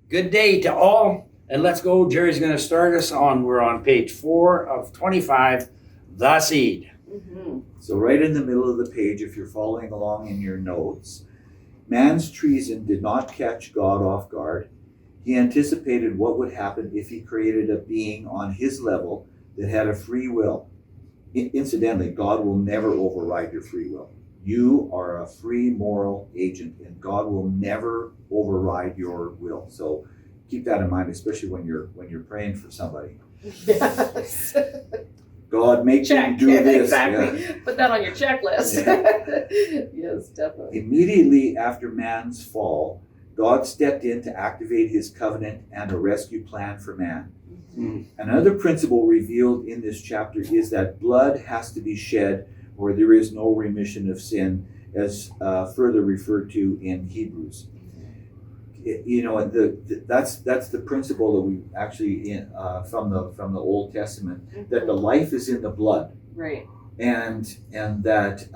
Good day to all, and let's go. Jerry's going to start us on, we're on page 4 of 25, the seed. Mm-hmm. So right in the middle of the page, if you're following along in your notes, man's treason did not catch God off guard. He anticipated what would happen if he created a being on his level that had a free will. Incidentally, God will never override your free will. You are a free moral agent, and God will never override your will. So keep that in mind, especially when you're praying for somebody. Yes. God, make them do this. Exactly. Yeah. Put that on your checklist. Yeah. Yes, definitely. Immediately after man's fall, God stepped in to activate his covenant and a rescue plan for man. Mm-hmm. Another principle revealed in this chapter is that blood has to be shed or there is no remission of sin, as further referred to in Hebrews. That's the principle that we actually from the Old Testament, that the life is in the blood, right? And that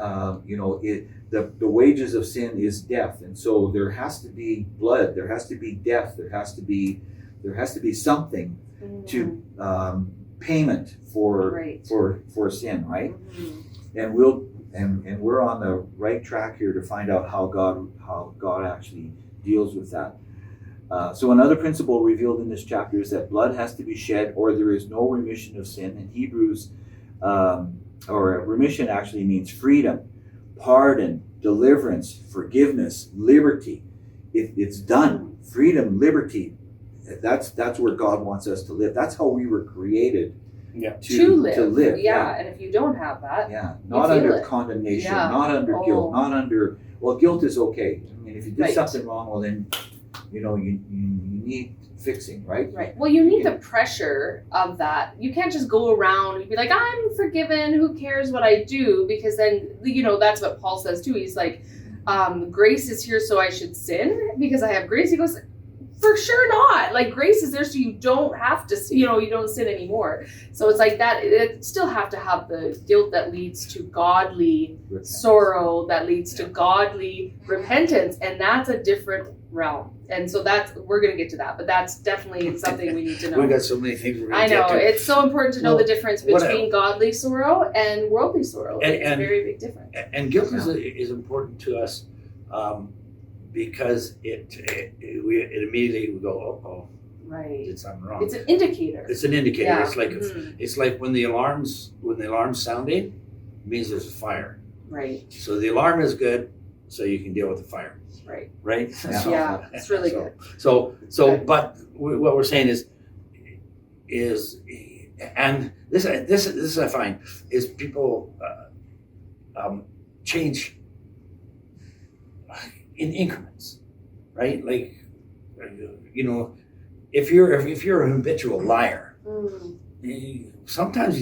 the wages of sin is death, and so there has to be blood, there has to be death, there has to be something to payment for sin, right? Mm-hmm. And we're on the right track here to find out how God actually deals with that. So another principle revealed in this chapter is that blood has to be shed or there is no remission of sin. In Hebrews, or remission actually means freedom, pardon, deliverance, forgiveness, liberty. It's done. Freedom, liberty. That's where God wants us to live. That's how we were created. Yeah. To live. Yeah. And if you don't have that, not under condemnation, not under guilt, not under, guilt is okay. I mean, if you did something wrong, well then, you need fixing, right? Right. Well, you need the pressure of that. You can't just go around and be like, I'm forgiven, who cares what I do? Because then, that's what Paul says too. He's like, grace is here so I should sin because I have grace. He goes, for sure not. Like, grace is there so you don't have to, you don't sin anymore. So it's like that, it still have to have the guilt that leads to godly sorrow, that leads to godly repentance. And that's a different realm. And so we're going to get to that, but that's definitely something we need to know. We got so many things we're going I to get know, to. it's so important to know the difference between godly sorrow and worldly sorrow. It's a very big difference. And guilt is important to us. Because it immediately we go, oh, right, did something wrong. It's an indicator. It's an indicator. Yeah. It's like it's like when the alarm's sounding, it means there's a fire. Right. So the alarm is good, so you can deal with the fire. Right. Right. Yeah, it's really good. So but what we're saying is, and this I find is people change in increments, right? Like, if you're a habitual liar, sometimes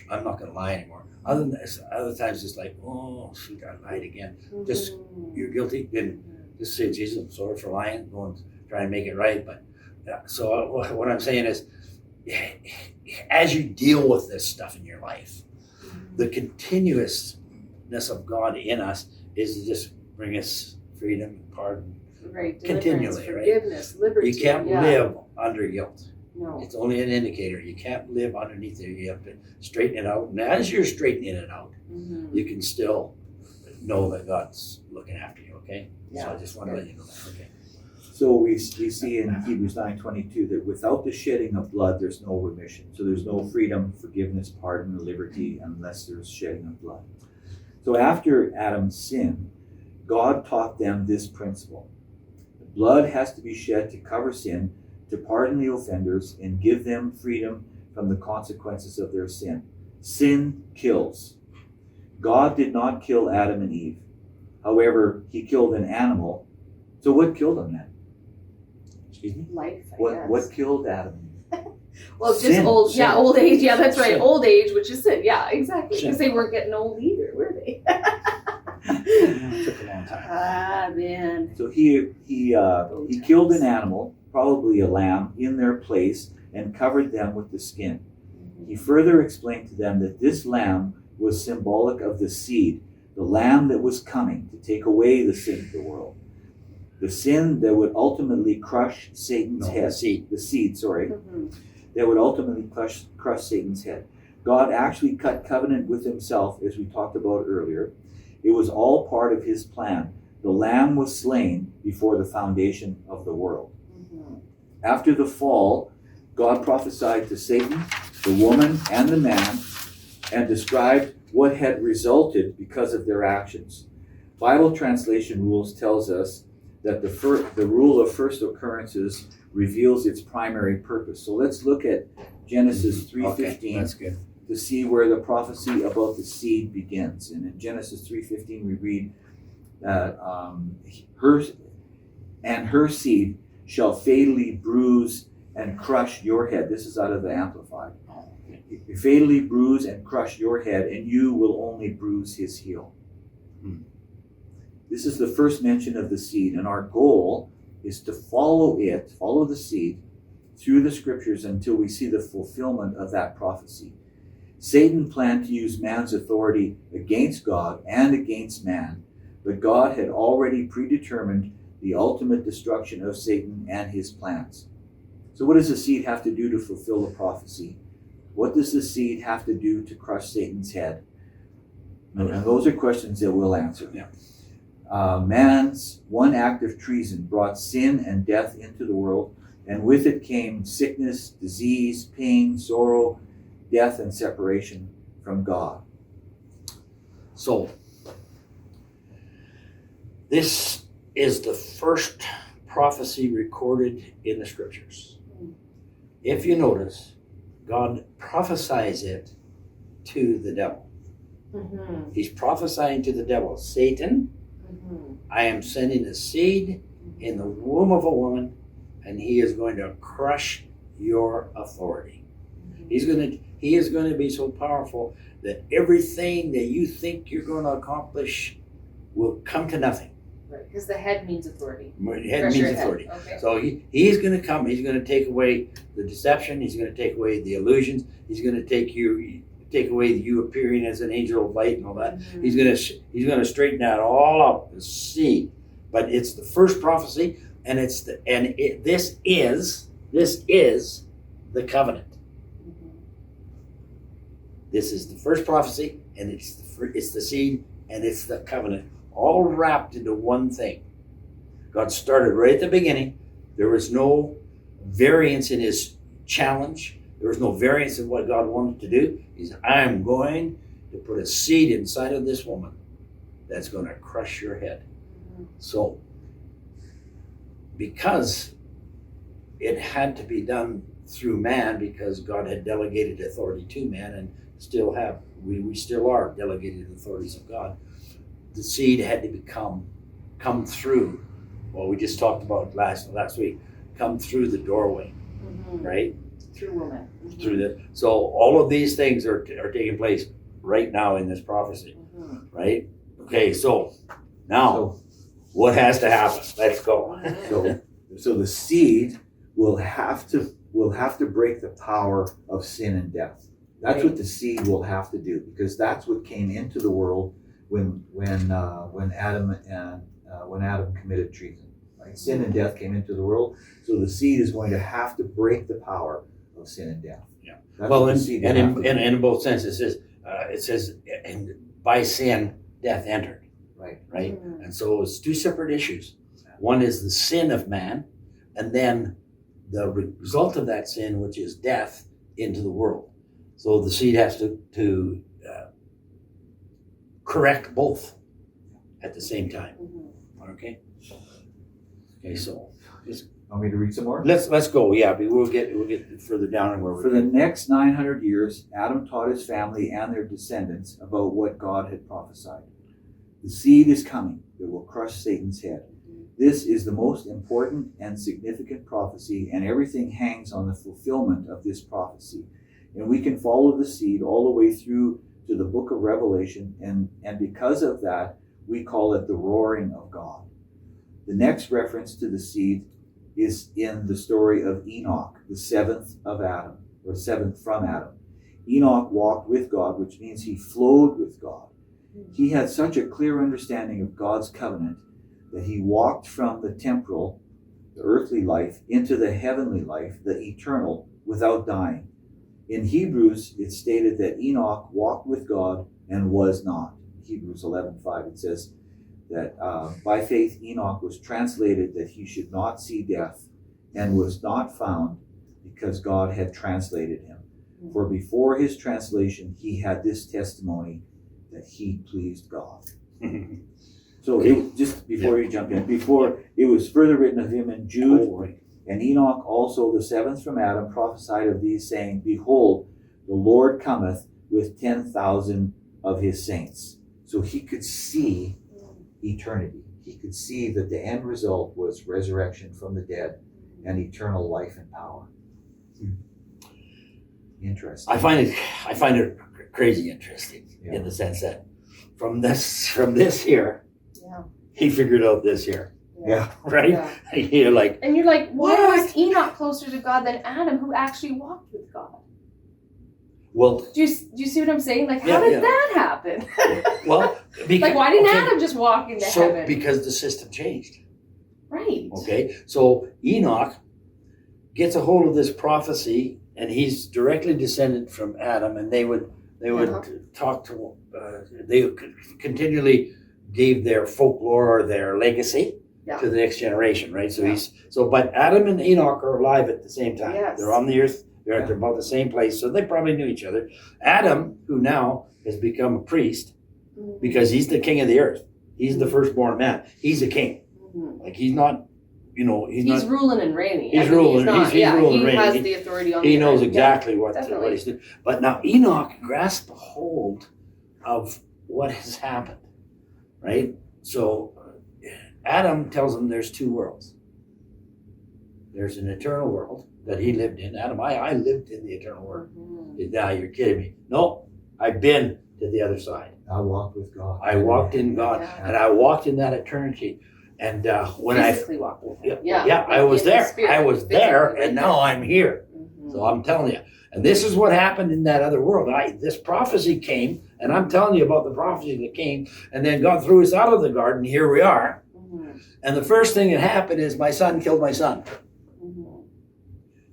I'm not going to lie anymore. Other times it's like, oh shoot, I lied again. Just you're guilty. Then just say, Jesus, I'm sorry for lying. Go and try and make it right. But so what I'm saying is, as you deal with this stuff in your life, the continuousness of God in us is to just bring us freedom, pardon, right, continually, forgiveness, liberty. You can't live under guilt. No. It's only an indicator. You can't live underneath it. You have to straighten it out. And as you're straightening it out, you can still know that God's looking after you, okay? Yeah. So I just want to let you know that, okay? So we see in Hebrews 9:22 that without the shedding of blood, there's no remission. So there's no freedom, forgiveness, pardon, or liberty unless there's shedding of blood. So after Adam's sin, God taught them this principle. The blood has to be shed to cover sin, to pardon the offenders, and give them freedom from the consequences of their sin. Sin kills. God did not kill Adam and Eve. However, he killed an animal. So what killed them then? Excuse me? Life, I guess. What killed Adam and Eve? Well, just old age. Yeah, that's right. Sin. Old age, which is sin. Yeah, exactly. Sin. Because they weren't getting old either, were they? It took a long time. Ah, man. So he killed an animal, probably a lamb, in their place and covered them with the skin. He further explained to them that this lamb was symbolic of the seed, the lamb that was coming to take away the sin of the world. The sin that would ultimately crush Satan's head. The seed, that would ultimately crush Satan's head. God actually cut covenant with himself, as we talked about earlier. It was all part of his plan. The lamb was slain before the foundation of the world. After the fall, God prophesied to Satan, the woman, and the man, and described what had resulted because of their actions. Bible translation rules tells us that the rule of first occurrences reveals its primary purpose. So let's look at Genesis 3:15 that's good. to see where the prophecy about the seed begins. And in Genesis 3:15 we read that her seed shall fatally bruise and crush your head. This is out of the Amplified. Fatally bruise and crush your head, and you will only bruise his heel. This is the first mention of the seed, and our goal is to follow the seed through the scriptures until we see the fulfillment of that prophecy. Satan planned to use man's authority against God and against man, but God had already predetermined the ultimate destruction of Satan and his plans. So what does the seed have to do to fulfill the prophecy? What does the seed have to do to crush Satan's head? And those are questions that we'll answer. Man's one act of treason brought sin and death into the world, and with it came sickness, disease, pain, sorrow, death, and separation from God. So, this is the first prophecy recorded in the scriptures. If you notice, God prophesies it to the devil. He's prophesying to the devil, Satan, I am sending a seed in the womb of a woman, and he is going to crush your authority. He is going to be so powerful that everything that you think you're going to accomplish will come to nothing. Right, because the head means authority. Head means authority. Okay. So he's going to come. He's going to take away the deception. He's going to take away the illusions. He's going to take away you appearing as an angel of light and all that. He's going to straighten that all up. The seed, but it's the first prophecy, and this is the covenant. This is the first prophecy, and it's the seed, and it's the covenant, all wrapped into one thing. God started right at the beginning. There was no variance in his challenge. There was no variance in what God wanted to do. He said, I'm going to put a seed inside of this woman that's going to crush your head. So, because it had to be done through man, because God had delegated authority to man, and we still are delegated authorities of God, the seed had to come through. Well, we just talked about last week, come through the doorway, right? Through woman. So all of these things are taking place right now in this prophecy, right? Okay, so now what has to happen? Let's go. So the seed will have to break the power of sin and death. That's what the seed will have to do, because that's what came into the world when Adam committed treason. Right? Sin and death came into the world, so the seed is going to have to break the power of sin and death. Yeah. That's well, what the seed will have to do. and in both senses, it says, and by sin death entered. Right. And so it's two separate issues. One is the sin of man, and then the result of that sin, which is death, into the world. So the seed has to correct both at the same time. Okay, so Want me to read some more? let's go. Yeah, but we'll get further down and where we're For the next 900 years, Adam taught his family and their descendants about what God had prophesied. The seed is coming that will crush Satan's head. This is the most important and significant prophecy, and everything hangs on the fulfillment of this prophecy. And we can follow the seed all the way through to the book of Revelation, and because of that, we call it the roaring of God. The next reference to the seed is in the story of Enoch, the seventh from Adam. Enoch walked with God, which means he flowed with God. He had such a clear understanding of God's covenant that he walked from the temporal, the earthly life, into the heavenly life, the eternal, without dying. In Hebrews, it's stated that Enoch walked with God and was not. Hebrews 11:5, it says that by faith Enoch was translated that he should not see death, and was not found because God had translated him. For before his translation, he had this testimony that he pleased God. So just before you jump in, before it was further written of him in Jude, and Enoch also, the seventh from Adam, prophesied of these, saying, Behold, the Lord cometh with 10,000 of his saints. So he could see eternity. He could see that the end result was resurrection from the dead and eternal life and power. Interesting. I find it crazy interesting in the sense that from this here, he figured out this here. Yeah. Right? Yeah. You're like, why was Enoch closer to God than Adam, who actually walked with God? well, Do you see what I'm saying? Like, how did that happen? well, because, Like, why didn't Adam just walk into heaven? Because the system changed. Right. Okay, so Enoch gets a hold of this prophecy, and he's directly descended from Adam, and they would talk to, they continually gave their folklore or their legacy to the next generation, right? So but Adam and Enoch are alive at the same time. Yes. They're on the earth. They're at about the same place, so they probably knew each other. Adam, who now has become a priest, because he's the king of the earth. He's the firstborn man. He's a king. Like he's not, he's ruling and reigning. He's ruling. He's ruling and reigning. He has the authority on. He the knows earth. exactly what Definitely. he's doing. But now Enoch grasped a hold of what has happened, right? So Adam tells him there's two worlds. There's an eternal world that he lived in. Adam, I lived in the eternal world. Now you're kidding me. No, I've been to the other side. I walked with God. I walked in God, and I walked in that eternity. And when physically walked with him. I was there. Spirit, I was there, physically, and now I'm here. So I'm telling you. And this is what happened in that other world. This prophecy came, and I'm telling you about the prophecy that came, and then God threw us out of the garden. Here we are. And the first thing that happened is my son killed my son.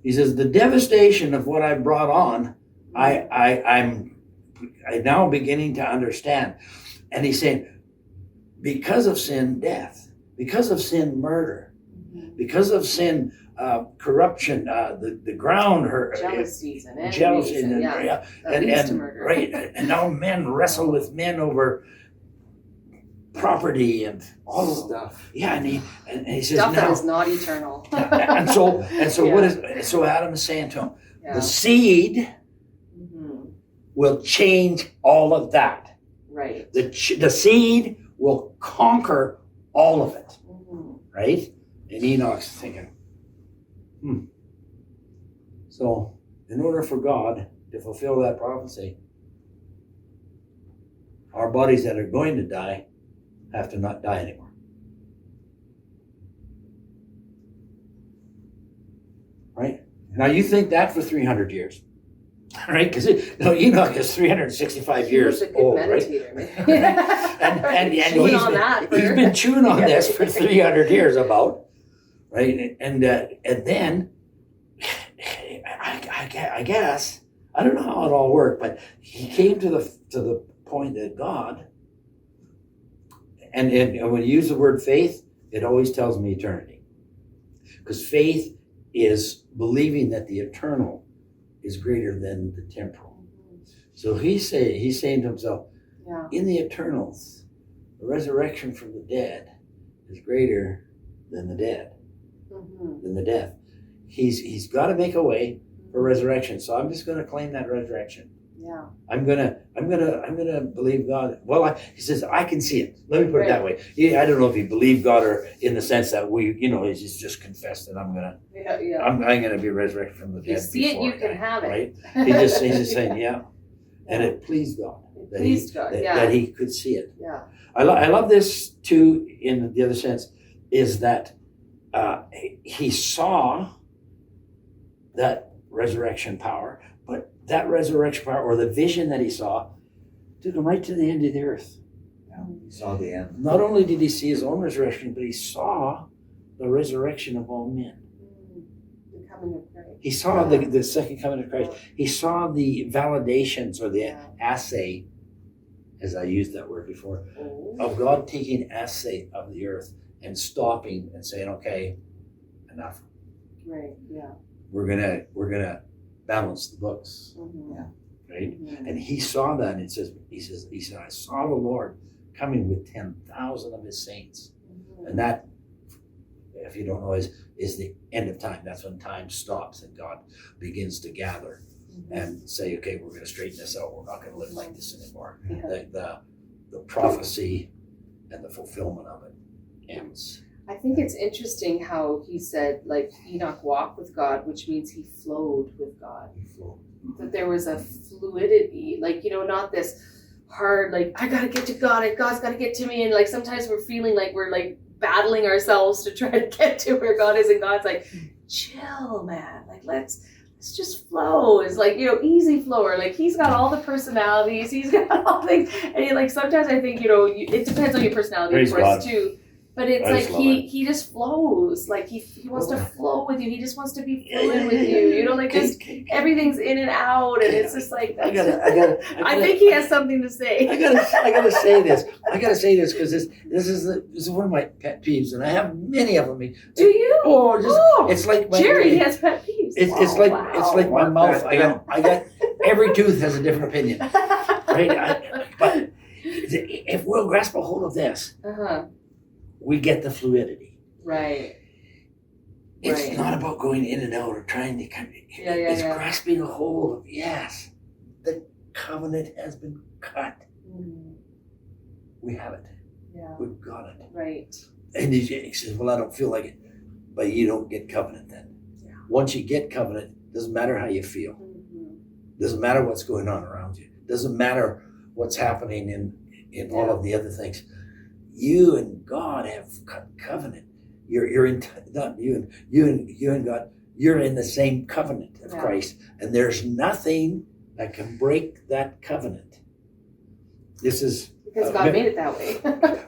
He says, the devastation of what I brought on, I'm now beginning to understand. And he's saying, because of sin, death. Because of sin, murder. Because of sin, corruption, the ground, jealousies and envies, jealousy, and murder. Right. And now men wrestle with men over property and all stuff. Yeah, and he says stuff now, that is not eternal. and so so Adam is saying to him, the seed will change all of that. Right. The seed will conquer all of it. Right? And Enoch's thinking, So in order for God to fulfill that prophecy, our bodies that are going to die have to not die anymore. Right? Now you think that for 300 years. Right? Because Enoch is 365 years old, right? and he's been chewing on this for 300 years about, right? And then, I guess, I don't know how it all worked, but he came to the point that God, and when you use the word faith, it always tells me eternity. Because faith is believing that the eternal is greater than the temporal. So he's saying to himself, in the eternals, the resurrection from the dead is greater than the dead, than the death. He's got to make a way for resurrection. So I'm just going to claim that resurrection. Yeah. I'm gonna believe God. Well, he says I can see it. Let me put it that way. I don't know if he believed God or in the sense that he's just confessed that I'm gonna be resurrected from the dead. You see it, you can have it. Right? He's just saying, and it pleased God. That he could see it. Yeah. I love this too. In the other sense, is that he saw that resurrection power, but that resurrection part, or the vision that he saw, took him right to the end of the earth. Yeah, he saw the end. Not only did he see his own resurrection, but he saw the resurrection of all men. The coming of Christ. He saw the second coming of Christ. He saw the validations or the assay, as I used that word before, of God taking assay of the earth and stopping and saying, okay, enough. Right, yeah. We're gonna balance the books. Yeah. Right? And he saw that, and he said, I saw the Lord coming with 10,000 of his saints. And that, if you don't know, is the end of time. That's when time stops and God begins to gather and say, okay, we're going to straighten this out. We're not going to live like this anymore. The prophecy and the fulfillment of it ends. I think it's interesting how he said, like, Enoch walked with God, which means he flowed with God. He flowed. That there was a fluidity, like, not this hard, like, I gotta get to God and God's gotta get to me. And like, sometimes we're feeling like we're like battling ourselves to try to get to where God is. And God's like, chill, man. Like, let's just flow. It's like, easy flower. Like, he's got all the personalities. He's got all things. And like, sometimes I think, it depends on your personality, Praise of course, God. too. But it's like he just flows. Like he wants to flow with you. He just wants to be fluid with you. Like just everything's in and out, and it's just like I I think he has something to say. I gotta say this. Because this is one of my pet peeves, and I have many of them. Do you? It's like Jerry has pet peeves. It's like my mouth. I got every tooth has a different opinion, right? But if we'll grasp a hold of this, we get the fluidity. Right. It's not about going in and out or trying to come. It's grasping a hold of, yes, the covenant has been cut. We have it. Yeah. We've got it. Right. And he says, well, I don't feel like it. But you don't get covenant then. Yeah. Once you get covenant, doesn't matter how you feel. Doesn't matter what's going on around you. Doesn't matter what's happening in all of the other things. You and God have covenant. You're in, not you and God. You're in the same covenant of Christ, and there's nothing that can break that covenant. This is because God made it that way.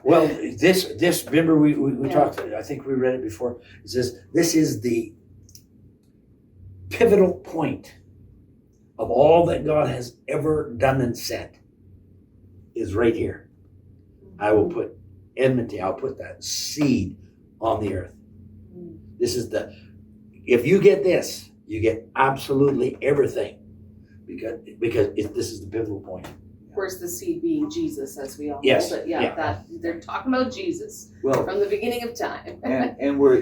Well, this remember we talked. I think we read it before. It says this is the pivotal point of all that God has ever done and said. Is right here. I will put enmity, I'll put that seed on the earth. This is if you get this, you get absolutely everything because this is the pivotal point. Of course, the seed being Jesus, as we all know. Yes. But that they're talking about Jesus from the beginning of time. and we're,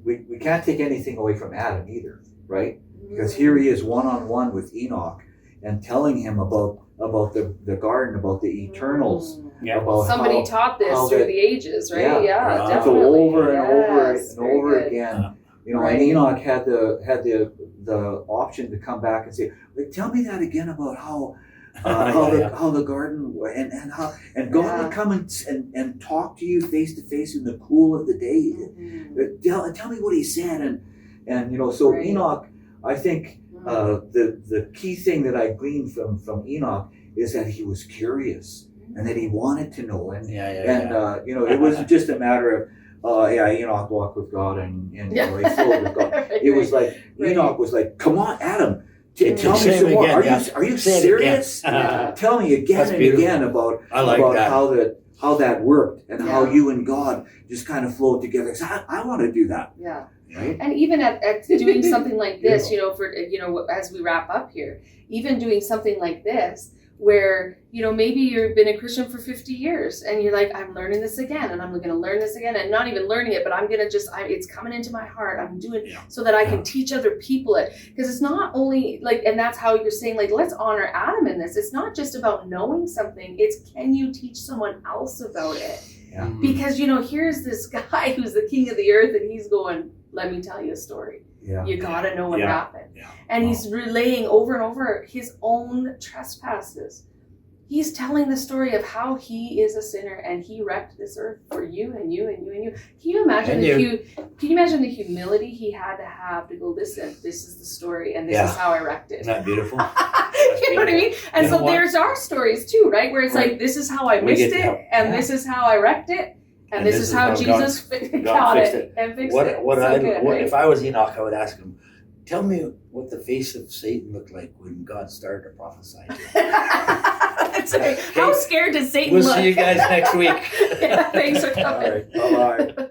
we can't take anything away from Adam either, right? Because here he is one-on-one with Enoch and telling him about the garden, about the eternals. About somebody taught this through the ages, right? Yeah, definitely. So over and over again, and Enoch had the option to come back and say, tell me that again about how the garden and God would come and talk to you face to face in the cool of the day. Tell me what he said, and so Enoch, I think the key thing that I gleaned from Enoch is that he was curious and that he wanted to know, and it wasn't just a matter of Enoch walked with God and he flowed with God. It was like Enoch was like, come on, Adam, tell me some more. Are you serious? Tell me again and again about how that worked and how you and God just kind of flowed together. So I want to do that. Yeah. Right? And even at doing something like this, as we wrap up here, even doing something like this, where, maybe you've been a Christian for 50 years and you're like, I'm learning this again and I'm going to learn this again, and not even learning it, but I'm going to it's coming into my heart. I'm doing it so that I can teach other people it. Because it's not only like, and that's how you're saying, like, let's honor Adam in this. It's not just about knowing something. It's, can you teach someone else about it? Yeah. Because, here's this guy who's the king of the earth and he's going, let me tell you a story. Yeah. You gotta know what happened. Yeah. And he's relaying over and over his own trespasses. He's telling the story of how he is a sinner and he wrecked this earth for you and you and you and you. Can you imagine can you imagine the humility he had to have to go, listen, this is the story and this is how I wrecked it. Isn't that beautiful? You know what I mean? And so there's our stories too, right? Where it's like, this is how I missed it, and this is how I wrecked it, and this is how Jesus got it and fixed it. If I was Enoch, I would ask him, tell me what the face of Satan looked like when God started to prophesy to him. That's right. How scared does Satan We'll look? see you guys next week. Yeah, thanks for coming. All right. Bye-bye.